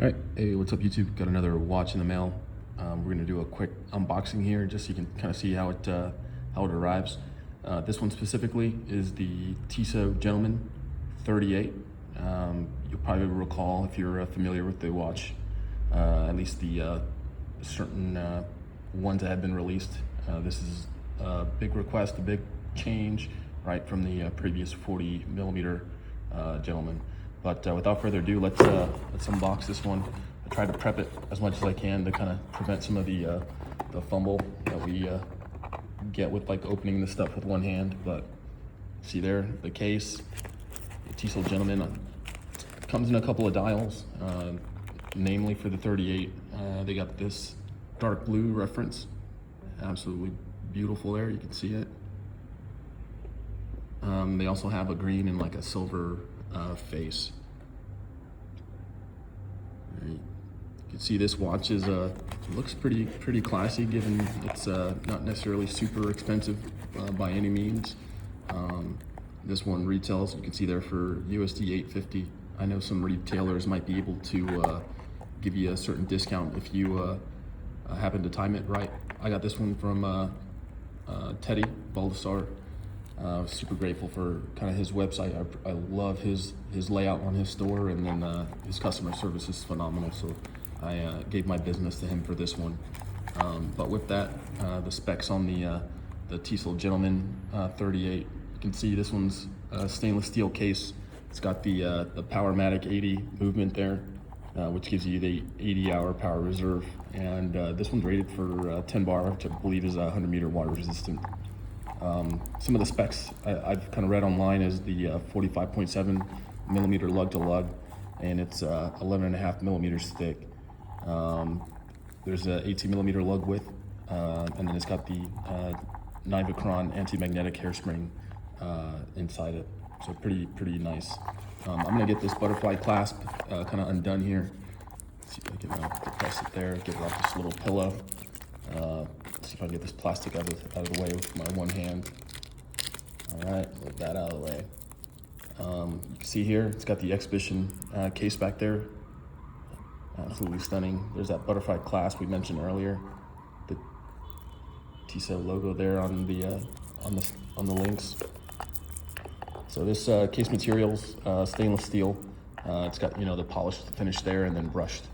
All right, hey, what's up YouTube? Got another watch in the mail. We're gonna do a quick unboxing here just so you can kind of see how it arrives. This one specifically is the TISSOT Gentleman 38. You'll probably recall, if you're familiar with the watch, at least the certain ones that have been released. This is a big request, a big change, right, from the previous 40 millimeter Gentleman. But without further ado, let's unbox this one. I try to prep it as much as I can to kind of prevent some of the fumble that we get with like opening this stuff with one hand. But see there, the case, the TISSOT Gentleman comes in a couple of dials, namely for the 38. They got this dark blue reference, absolutely beautiful there. You can see it. They also have a green and like a silver face. Right. You can see this watch is looks pretty classy, given it's not necessarily super expensive by any means. This one retails, you can see there, for USD $850. I know some retailers might be able to give you a certain discount if you happen to time it right. I got this one from Teddy Baldessar. Super grateful for kind of his website. I love his layout on his store, and then his customer service is phenomenal. So I gave my business to him for this one. But with that, the specs on the TISSOT Gentleman 38. You can see this one's stainless steel case. It's got the Powermatic 80 movement there, which gives you the 80-hour power reserve. And this one's rated for 10 bar, which I believe is 100 meter water resistant. Some of the specs I've kind of read online is the 45.7 millimeter lug to lug, and it's 11.5 millimeters thick. There's a 18 millimeter lug width, and then it's got the Nivacron anti-magnetic hairspring inside it. So pretty nice. I'm gonna get this butterfly clasp kind of undone here. Let's see if I can depress it there, get it off this little pillow. Let's see if I can get this plastic out of the way with my one hand. All right, move that out of the way. You can see here, it's got the Exhibition case back there. Absolutely stunning. There's that butterfly clasp we mentioned earlier. The TISSOT logo there on the links. So this case material's stainless steel. It's got, you know, the polished finish there, and then brushed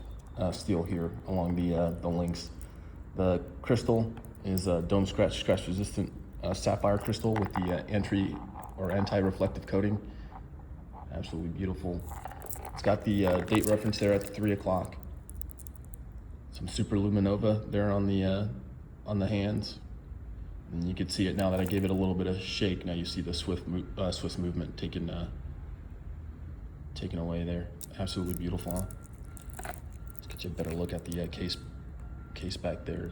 steel here along the links. The crystal is a dome scratch resistant sapphire crystal with the anti-reflective coating. Absolutely beautiful. It's got the date reference there at the 3 o'clock. Some super luminova there on the hands. And you can see it now that I gave it a little bit of shake. Now you see the Swiss movement taken away there. Absolutely beautiful, huh? Let's get you a better look at the case back there.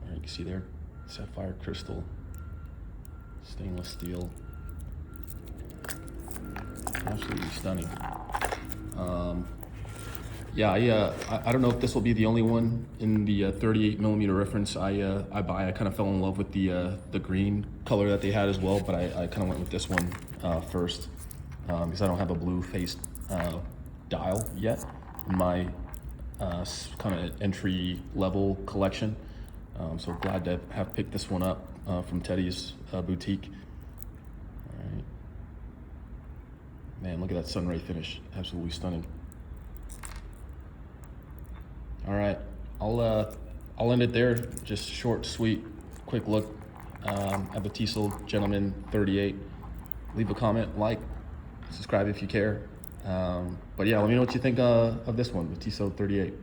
All right, you can see there, sapphire crystal, stainless steel. Absolutely stunning. Yeah, I don't know if this will be the only one in the 38 millimeter reference I buy. I kind of fell in love with the green color that they had as well, but I kind of went with this one first because I don't have a blue faced dial yet in my kind of entry level collection. So glad to have picked this one up from Teddy's boutique. All right. Man, look at that sunray finish. Absolutely stunning. All right, I'll end it there. Just short, sweet, quick look at the TISSOT Gentleman 38. Leave a comment, like, subscribe if you care. But yeah, let me know what you think of this one, the TISSOT 38.